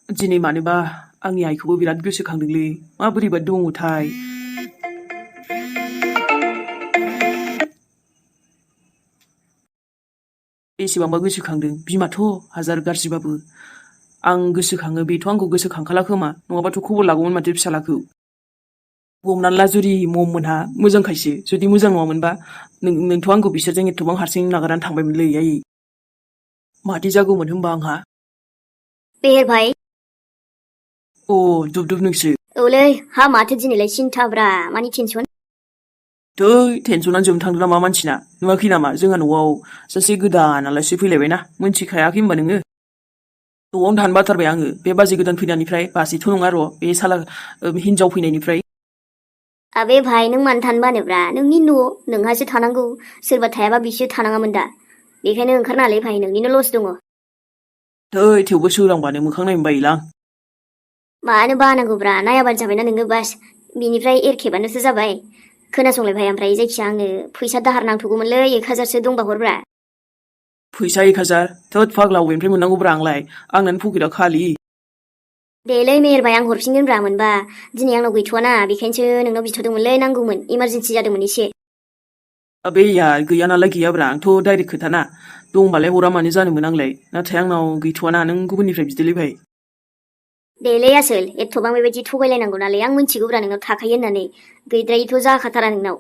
दिनै मानोबा आंनि आइखौबो बिराद गोसोखांदोंलै माबोरैबा दङथाय। बेसेबांबा गोसोखांदों बिमाथ' हाजार गाज्रिबाबो आं गोसोखाङो बेथ' आंखौ गोसोखांखाला खोमा नङाबाथ' खबर लागौमोन माथो फिसालाखौ। हमनानै ला जुदि मम मोनहा मोजांखायसो जुदि मोजां नङामोनबा नोंथ' आंखौ बिसोरजों एथबां हारसिं नागारनानै थांबायमोनलै आयै माथो जागौमोन होनबा आंहा। बेहेर भाई अ दुबदुब नोंसो। औलै हा माथो दिनैलाय सिन्थाब्रा मानि टेनसन? थै टेनसनानो जोबनो थांदों नामा मानसिना नुवाखै नामा जोंहा न'आव सासे गोदान आलासि फैलायबायना मोनथिखायाखै होनबा नोङो? न'आवनो थानो बाथारबाय आङो बे बाजै गोदान फैनायनिफ्राय बाजैथ' नङा र' बे साला हिनजाव फैनायनिफ्राय। आबे भाई नों मानो थानो बानोब्रा नोंनि न' नोंहासो थानांगौ सोरबा थायाबा बिसोर थानाङामोन दा बेखायनो ओंखारनाङालै भाई नोंनिनो लस दङ। थै थेवबो सोरांबानो मोखां नायनो बायोलां। मानो बानांगौब्रा नायाबानो जाबायना नोङो बास बिनिफ्राय एरखेबानोसो जाबाय। खोनासंलाय भाई ओमफ्राय जायखिया आंनो फैसा दाहार नांथ'गौमोनलै 1000सो दंबा हरब्रा। फैसा 1000? थोद फाग्ला अबेनिफ्राय मोननांगौब्रा आंलाय आंनानो पकेटआ खालि। देलै मेहेर भाई आं हरफिनगोनब्रा मोनबा दिनै आंनाव गैथ'वाना बेखायनोसो नोंनाव बिथ'दोंमोनलै नांगौमोन इमारजेन्सि जादोंमोन एसे। आबे यार गैया नालाय गैयाब्रा आंथ' डाइरेक्ट खोथाना दंबालाय हरा मानो जानोमोन आंलाय नाथाय आंनाव गैथ'वाना नों गुबुननिफ्राय बिदोलै भाई। देलै आसोल एथ'बां बेबायदि थगायलायनांगौ नालाय आं मिथिगौब्रा नोंनाव थाखायो होननानै गैद्रायैथ' जाखाथारा नोंनाव।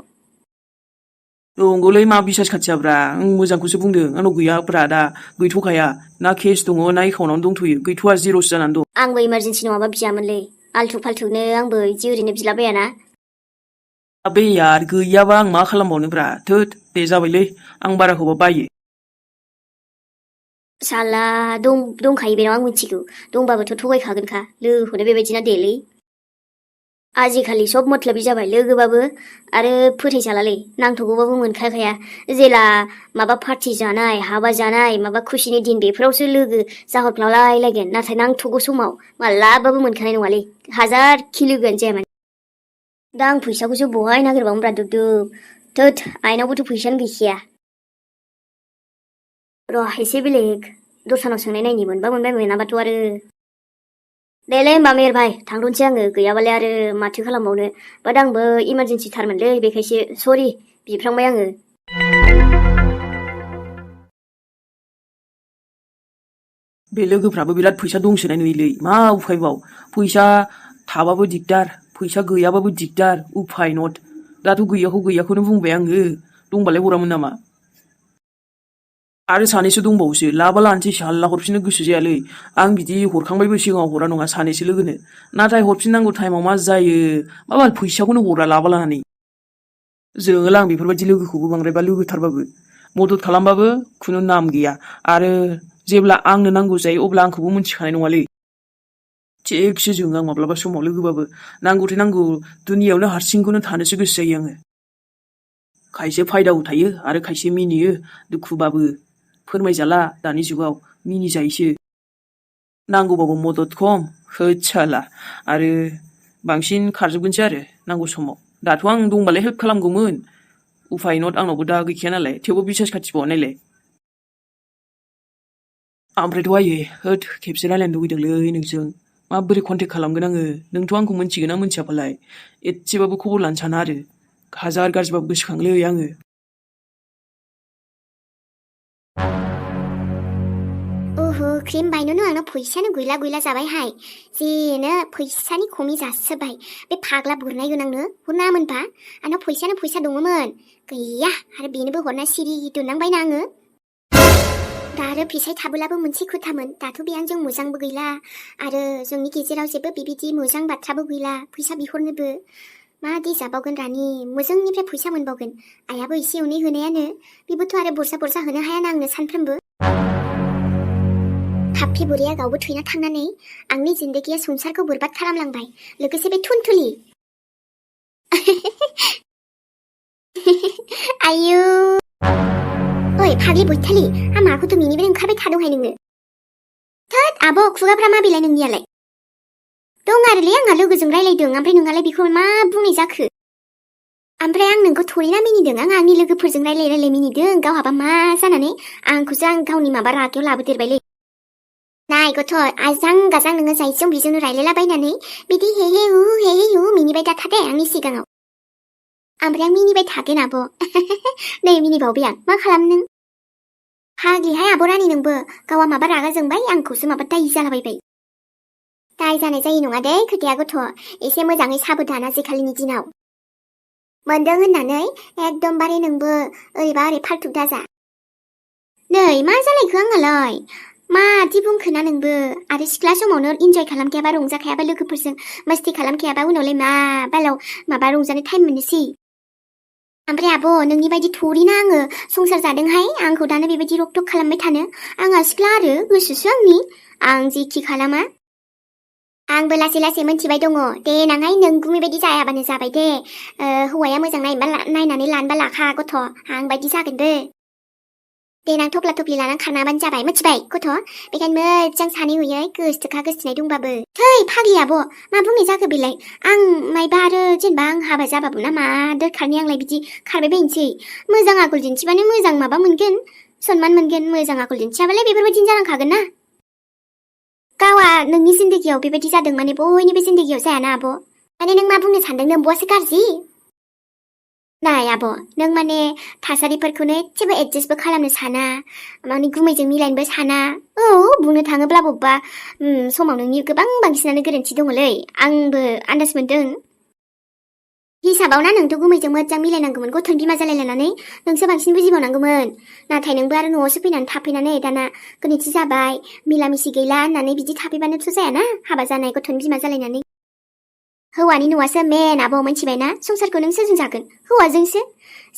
नंगौलै मा बिसास खाथियाब्रा आं मोजांखौसो बुंदों आंनाव गैयाब्रा दा गैथ'खाया ना केस दङ ना एकाउन्टावनो दंथ'यो गैथ'वा जिर'सो जानानै दं। आंबो इमारजेन्सि नङाबा बियामोनलै आल्थु फाल्थुनो आंबो इदि ओरैनो बिलाबायाना। आबे यार गैयाबा आं मा खालामबावनोब्रा थोद दे जाबायलै आं बाराखौबा बायो। साला दंखायो बेनाव आं मिथिगौ दंबाबोथ' थगायखागोनखा लोगोखौनो बेबायदिना देलै। आजिखालि सब मतलबि जाबाय लोगोबाबो आरो फोथायजालालै नांथ'गौबाबो मोनखाखाया जेला माबा पार्टि जानाय हाबा जानाय माबा खुसिनि दिन बेफोरावसो लोगो जाहरफ्लावलायलायगोन नाथाय नांथ'गौ समाव मालाबाबो मोनखानाय नङालै हाजारखि लोगोआनो जाया मानो। दा आं फैसाखौसो बहाय नागिरबावनोब्रा दुबदुब थोद आइनावबोथ' फैसायानो गैखाया। र' एसे बेलेग दस्रानाव सोंनाय नायनि मोनबा मोनबाय मोनाबाथ' आरो देलै होमबा मेहेर भाई थांथ'नोसै आङो गैयाबालाय आरो माथो खालामबावनो बाट आंबो इमारजेन्सि थारमोनलै बेखायसो सरि बिफ्रांबाय आङो। बे लोगोफ्राबो बिराद फैसा दंसोनाय नुयोलै मा उफायबाव फैसा थाबाबो दिगदार फैसा गैयाबाबो दिगदार उफाय नट दाथ' गैयाखौ गैयाखौनो बुंबाय आङो दंबालाय हरामोन नामा। आरो सानैसो दंबावोसो लाबा लानोसै साल्ला हरफिननो गोसो जायालै आं बिदि हरखांबायबो सिगाङाव हरा नङा सानैसो लोगोनो नाथाय हरफिननांगौ टाइमाव मा जायो माबा फैसाखौनो हरा लाबा लानानै। जोङोला आं बेफोरबायदि लोगोखौबो बांद्रायबा लोगोथारबाबो मदद खालामबाबो खुनु नाम गैया आरो जेब्ला आंनो नांगौ जायो अब्ला आंखौबो मोनथिखानाय नङालै। थिगसो जोङो आं माब्लाबा समाव लोगोबाबो नांगौथाय नांगौ दुनियावनो हारसिंखौनो थानोसो गोसो जायो आङो। खायसे फायदाबो थायो आरो खायसे मिनियो दुखुबाबो फोरमायजाला दानि जुगाव मिनिजायोसो। नांगौबाबो मदद खम होद साला आरो बांसिन खारजोबगोनसो आरो नांगौ समाव दाथ' आं दंबालाय हेल्प खालामगौमोन उफाय नट आंनावबो दा गैखाया नालाय थेवबो बिसास खाथिबावा नायलाय। ओमफ्रायथ' आयै होद खेबसे रायलायनो लुगैदोंलै नोंजों माबोरै कन्टेक्ट खालामगोन आङो नोंथ' आंखौ मोनथिगोन ना मोनथियाफालाय एसेबाबो खबर लानो साना आरो हाजार गाज्रिबाबो गोसोखाङोलै आङो। ओहो क्रिम बायनोनो आंनाव फैसायानो गैला गैला जाबायहाय जेनो फैसानि खमि जासोबाय बे फाग्ला बुरनाय गोनांनो हरनाङामोनबा आंनाव फैसायानो फैसा दङमोन गैया आरो बेनोबो हरना सिरि दोननांबायना आङो। दा आरो फैसा थाबोलाबो मोनसे खोथामोन दाथ' बे आंजों मोजांबो गैला आरो जोंनि गेजेराव जेबो बेबायदि मोजां बाथ्राबो गैला फैसा बिहरनोबो मादि जाबावगोन रानि मोजांनिफ्राय फैसा मोनबावगोन आइयाबो एसे एनै होनायानो बेबोथ' आरो बुरजा बुरजा होनो हायाना आंनो सानफ्रोमबो। हाफि बुरिया गावबो थैना थांनानै आंनि जिन्दगिया संसारखौ बरबाद खालामलांबाय लोगोसे बे थुनथुलि आयु ओइ फाग्लि बैथालि आ माखौथ' मिनिबाय ओंखारबाय थादोंहाय नोङो थोद आब' खुगाफ्रा मा बिलाय नोंनियालाय दं आरोलै आंहा लोगोजों रायलायदों ओमफ्राय नोंहालाय बेखौ मा बुंनाय जाखो ओमफ्राय आं नोंखौ थरिना मिनिदों आं आंनि लोगोफोरजों रायलाय रायलाय मिनिदों गावहाबा मा जानानै आंखौसो आं गावनि माबा रागायाव लाबोदेरबायलै। नाय गथ' आजां गाजां नोङो जायजों बेजोंनो रायलायलाबायनानै बिदि हे हे हु मिनिबाय दा थादे आंनि सिगाङाव। ओमफ्राय आं मिनिबाय थागोन आब'। नै मिनिबावबाय आं, मा खालामनो नों? फाग्लिहाय आब' रानि नोंबो, गावहा माबा रागा जोंबाय आंखौसो माबा दाय जालाबायबाय। दाय जानाय जायो नङा दे खोथाया गथ', एसे मोजाङै साबधान आजिखालिनि दिनाव। मोनदों होननानै एकदमबारे नोंबो ओरैबा ओरै फाल्थु दाजा। नै मा जालायखो आंहालाय? मादि बुंखोना नोंबो, आरो सिख्ला समावनो इन्जय खालामखायाबा रंजाखायाबा लोगोफोरजों मस्ति खालामखायाबा उनावलाय मा बालाव माबा रंजानो टाइम मोननोसै। ओमफ्राय आब' नोंनि बायदि थरिना आङो संसार जादोंहाय, आंखौ दानो बेबायदि रक टक खालामबाय थानो। आंहा सिख्ला आरो गोसोसो आंनि, आं जेखि खालामा। आंबो लासै लासै मोनथिबाय दङ, देनांहाय नों गुमै बायदि जायाबानो जाबाय दे। हौवाया मोजां नायनानै लानोबा लाखा गथ', आं बायदि जागोनबो। देनां थफ्ला थफ्लि लानानै खारनाबानो जाबाय, मिथिबाय गथ'? बेखायनो मोजां सानै हयै गोसथोखा गोसथोनाय दंबाबो। थै फाग्लि आब', मा बुंनाय जाखो बेलाय? आं मायबा आरो जेनेबा आं हाबा जाबाबो ना मा दरखारनि आंलाय बिदि खारबाय बायनोसै। मोजां आखल दिन्थिबानो मोजां माबा मोनगोन, सनमान मोनगोन। मोजां आखल दिन्थियाबालाय बेफोरबायदिनो जालांखागोन ना। गावा नोंनि जिन्दगियाव बेबायदि जादों माने बयनिबो जिन्दगियाव जायाना आब'। माने नों मा बुंनो सानदों, नोंबोआसो गाज्रि? नाय आब', नों माने थासारिफोरखौनो एसेबो एडजास्टबो खालामनो साना, माने गुमैजों मिलायनोबो साना। औ बुंनो थाङोब्ला बबेबा समाव नोंनि गोबां बांसिनानो गोरोन्थि दङलै, आंबो आन्दाज मोनदों। हिसाबाव ना नोंथ' गुमैजों मोजां मिलायनांगौमोन, गथ'नि बिमा जालायलायनानै नोंसो बांसिन बुजिबावनांगौमोन। नाथाय नोंबो आरो न'आवसो फैनानै थाफैनानै दाना गोरोन्थि जाबाय, मिला मिसि गैला होननानै बिदि थाफैबानोथ' जायाना, हाबा जानाय गथ'नि बिमा जालायनानै। हौवानि न'आसो मेन आब' मिथिबायना, संसारखौ नों सोरजों जागोन? हौवाजोंसो।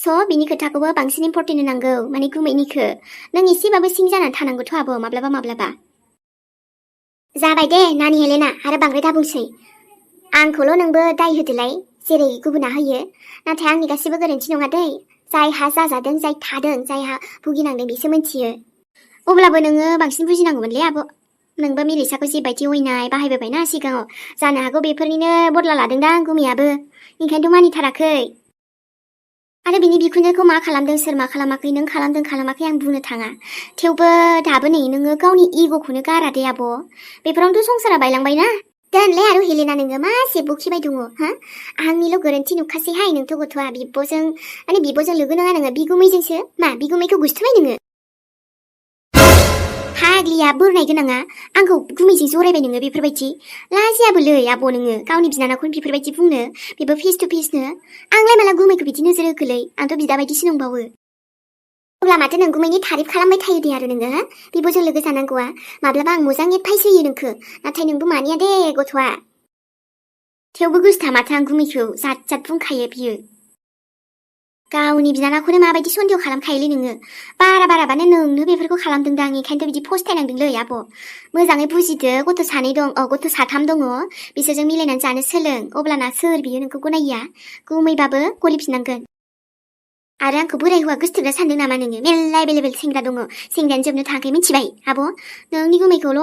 स' बिनि खोथाखौबो बांसिन इम्परटेन्ट होनांगौ, माने गुमैनिखो। नों एसेबाबो सिं जानानै थानांगौथ' आब' माब्लाबा माब्लाबा। जाबाय दे नानि हेलेना, आरो बांद्राय दाबुंसै। आंखौल' नोंबो दाय होदोलाय, जेरै गुबुना होयो। नाथाय आंनि गासिबो गोरोन्थि नङा दै। जायहा जाजादों, जाय थादों, जायहा भुगिनांदों बेसो मिथियो। अब्लाबो नोङो बांसिन बुजिनांगौमोनलै आब'। नोंबो मिलिसाखौ जिबायदि अयनाय बाहायबोबायना सिगाङाव, जानो हागौ बेफोरनिनो बदला लादोंदां गुमैयाबो, ओंखायनोथ' मानिथाराखै। आरो बिनि बिखुनजोखौ मा खालामदों सोर मा खालामाखै, नों खालामदों खालामाखै आं बुंनो थाङा। थेवबो दाबो नै नोङो गावनि इग'खौनो गारा दे आब'। बेफोरावनोथ' संसारा बायलांबायना। दोनलै आरो हेलेना नोङो मा सेबुखिबाय दङ हा? आंनिल' गोरोन्थि नुखासैहाय नोंथ' गथ'आ बिब'जों, माने बिब'जों लोगो नङा नोङो बिगुमैजोंसो। मा बिगुमैखौ गुस्थुबाय नोङो? फाग्लिया बोरनाय गोनाङा, आंखौ गुमैजों जरायबाय नोङो बेफोरबायदि। लाजियाबोलै आब' नोङो गावनि बिनानावखौनो बेफोरबायदि बुंनो, बेबो फेस टु फेसनो। आंलाय माला गुमैखौ बिदि नोजोर होखोलै, आंथ' बिदा बायदिसो नंबावो। अब्ला माथो नों गुमैनि थारिफ खालामबाय थायो दे आरो नोङो हा? बिब'जों लोगो जानांगौआ। माब्लाबा आं मोजां एडभाइस होयो नोंखो, नाथाय नोंबो मानिया दे गथ'आ। थेवबो गोसोथा माथो आं गुमैखौ जात जात बुंखायो बियो। गावनि बिनानावखौनो माबायदि सन्देह खालामखायोलै नोङो। बाराबानो नोंनो बेफोरखौ खालामदोंदां, ओंखायनोथ' बिदि फस्थायनांदोंलै आब'। मोजाङै बुजिदो, गथ' सानै दं, गथ' साथाम दङ, बिसोरजों मिलायनानै जानो सोलों, अब्लाना सोर बियो नोंखौ गनायिया? गुमैबाबो गलिफिननांगोन। आरो आंखौ बोराय हौवा गोसोथोग्रा सानदों नामा नोङो? मेल्ला एभेलेबेल सेंग्रा दङ, सेंग्रायानो जोबनो थाङाखै मिथिबाय आब'? नोंनि गुमैखौल'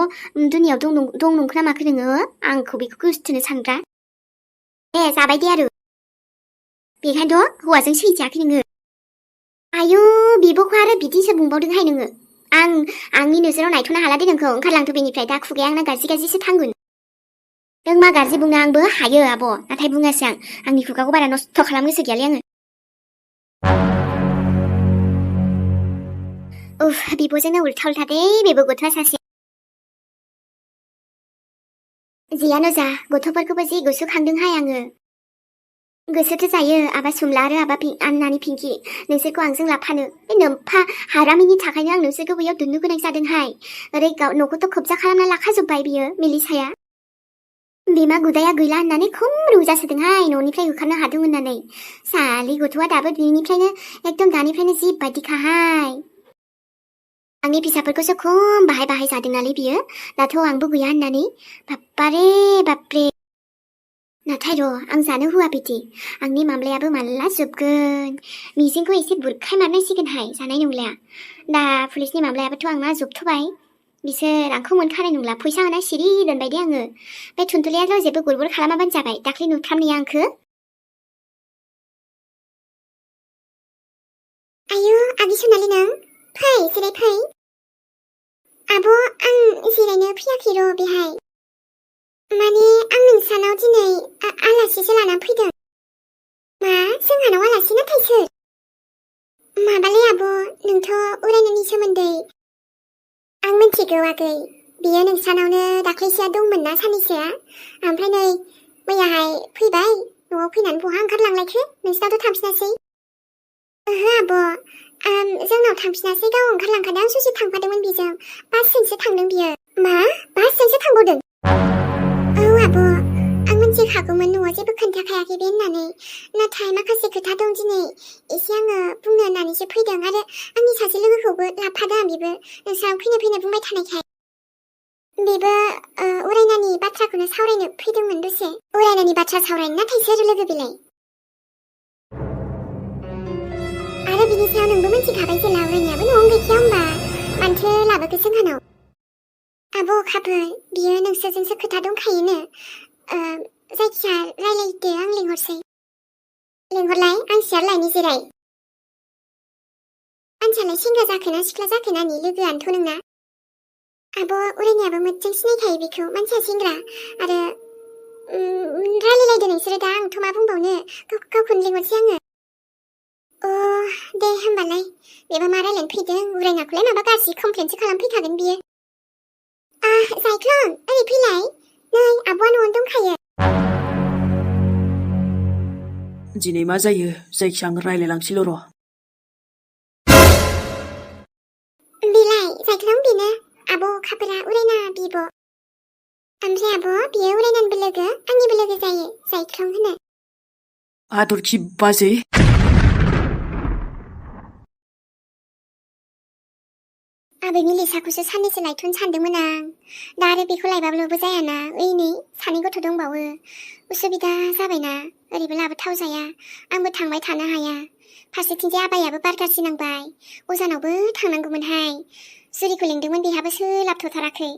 दुनियाव दं नंखो ना माखो नोङो? आंखौ बेखौ गोसोथोनो सानग्रा। दे जाबाय दे आरो। बेखायनोथ' हौवाजों सैजायाखै नोङो। आयु बिब'खौ आरो बिदिसो बुंबावदोंहाय नोङो। आंनि नोजोराव नायथ'नो हाला दे नोंखौ, ओंखारलांथ' बेनिफ्राय, दा खुगाया आंना गाज्रि गाज्रिसो थांगोन। नों मा गाज्रि बुंनो आंबो हायो आब', नाथाय बुङासै आं। आंनि खुगाखौ बारा नस्थ' खालामनो गोसो गैयालै आङो। उफ बिब'जोंनो उल्था उल्था दे बेबो गथ'आ सासे। जियानो जा गथ'फोरखौबो जि गोसोखांदोंहाय आङो। गोसोथो जायो आबा सुमला आरो आबा नानि पिंकि, नोंसोरखौ आंजों लाफानो। बे नोम्फा हारामिनि थाखायनो आं नोंसोरखौ बैयाव दोननो गोनां जादोंहाय। ओरै न'खौथ' खबजा खालामना लाखाजोब्बाय बियो मिलिसाया। बिमा गुदाया गैला होननानै खम रंजासोदोंहाय, न'निफ्राय होखारनो हादों होननानै। सालि गथ'आ दाबो बिनिफ्रायनो एकदम दानिफ्रायनो जि बायदिखाहाय। आंनि फिसाफोरखौसो खम बाहाय जादों नालाय बियो, दाथ' आंबो गैया होननानै। बाप्पारे बाप्रे। नाथाय र' आं जानो होआ बिदि, आंनि मामलायाबो माला जोबगोन। मिजिंखौ एसे बुरखाय मारनांसिगोनहाय, जानाय नंला। दा पुलिसनि मामलायाबोथ' आंना जोबथ'बाय, बिसोर आंखौ मोनखानाय नंला। फैसा होना सिरि दोनबाय दे आङो। बे थुनथुलियाल' जेबो गुरबुर खालामाबानो जाबाय, दाख्लै नुफ्रामनाया आंखो। आयु आगि सनालि नों फै जिराय फै। आब' आं जिरायनो फैयाखै र' बेहाय माने आं नोंसानाव दिनै आलासिसो लाना फैदों मा जोंहानाव आलासि नाथाय सोर माबालै आब' नोंथ' उरायनायनि सोमोन्दै आं मिथिगौ आगै बियो नोंसानावनो दाख्लैसोआ दंमोन ना साननैसोआ ओमफ्राय नै मैयाहाय फैबाय न'आव फैनानै बहा ओंखारलांलायखो नोंसिनावथ' थांफिनासै ओहो आब' जोंनाव थांफिनासै गाव ओंखारलांखादों आं ससे थांफादोंमोन बेजों बासजोंसो थांदों बियो मा बासजोंसो थांबावदों औ आब' आं मिथिखागौमोन न'आव जेबो खोन्थाखायाखै बे होननानै नाथाय माखासे खोथा दं दिनै एसे आङो बुंनो होननानैसो फैदों आरो आंनि सासे लोगोखौबो लाफादों आं बेबो नोंस्राव फैनो बुंबाय थानायखाय बेबो उरायनानि बाथ्राखौनो सावरायनो फैदोंमोन दसे उरायनानि बाथ्रा सावरायनो नाथाय सोर लोगो बेलाय आरो बिनि सायाव नोंबो मिथिखाबाय जेला उरायनायाबो न'आवनो गैखाया होमबा मानोथो लाबोखो जोंहानाव आब' अखाफोर बियो नोंसोरजोंसो खोथा दंखायोनो जायखिया रायलायदो आं लिंहरसै लिंहरलाय आं सियार लायनि जिराय मानसियालाय सेंग्रा जाखोना सिख्ला जाखोना नि लोगोआनोथ' नोंना आब' उरायनायाबो मोजां सिनायखायो बेखौ मानसिया सेंग्रा आरो रायलायलायदो नोंसोरो दा आंथ' मा बुंबावनो गावखौनो लिंहरसै आङो दे होमबालाय बेबा मा रायलायनो फैदों उरायनाखौलाय माबा गाज्रि कमप्लेनसो खालामफैखागोन बियो जायख्लं ओरै फैलाय नै आब'आ न'आवनो दंखायो दिनै मा जायो जायखिया आं रायलायलांसैल' र' बेलाय जायख्लं बेनो आब' अखाफोरा उरायना बिब' ओमफ्राय आब' बियो उरायनानिबो लोगो आंनिबो लोगो जायो जायख्लं होनो हाथरखि बाजै आबै मिलिसाखौसो साननैसो लायथ'नो सानदोंमोन आं दा आरो बेखौ लायबाबल'बो जायाना ओइ नै सानै गथ' दंबावो उसुबिदा जाबायना ओरैबो लाबोथाव जाया आंबो थांबाय थानो हाया फारसेथिंजाय आबायाबो बार गाज्रि नांबाय अजानावबो थांनांगौमोनहाय जुरिखौ लिंदोंमोन बेहाबो सोलाबथ'थाराखै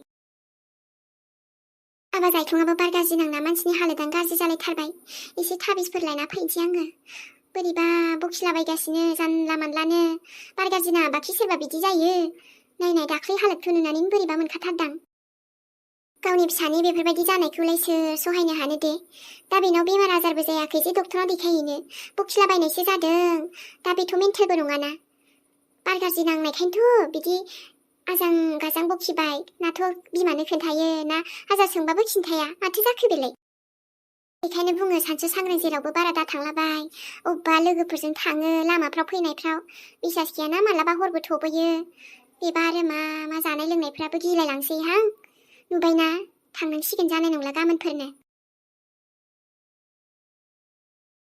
आबा जायख्लङाबो बार गाज्रि नांना मानसिनि हालोदानो गाज्रि जालायथारबाय एसे थाबिसफोर लायना फैनोसै आङो बोरैबा बखिलाबायगासिनो जानला मानलानो बार गाज्रि नाङाबाखि सोरबा बिदि जायो नायनाय दाख्लै हालोदखौ नुनानै बोरैबा मोनखाथारदां गावनि फिसानि बेफोरबायदि जानायखौलाय सोर सहायनो हानो दे दा बेनाव बेमार आजारबो जायाखै जे डक्टराव देखायहैनो बखिलाबायनायसो जादों दा बेथ' मेन्टेलबो नङाना बार गाज्रि नांनायखायनोथ' बिदि आजां गाजां बखिबाय नाथ' बिमानो खोन्थायो ना हाजार सोंबाबो खिन्थाया माथो जाखो बेलाय बेखायनो बुङो सानसु सांग्रां जेरावबो बारा दा थांलाबाय अबेबा लोगोफोरजों थाङो लामाफ्राव फैनायफ्राव बिसास गैयाना मालाबा हरबो थ'बोयो बेबा आरो मा जानाय लोंनायफ्राबो गिलायलांसैहां नुबायना थांनांसिगोन जानाय नंला गाबोनफोरनो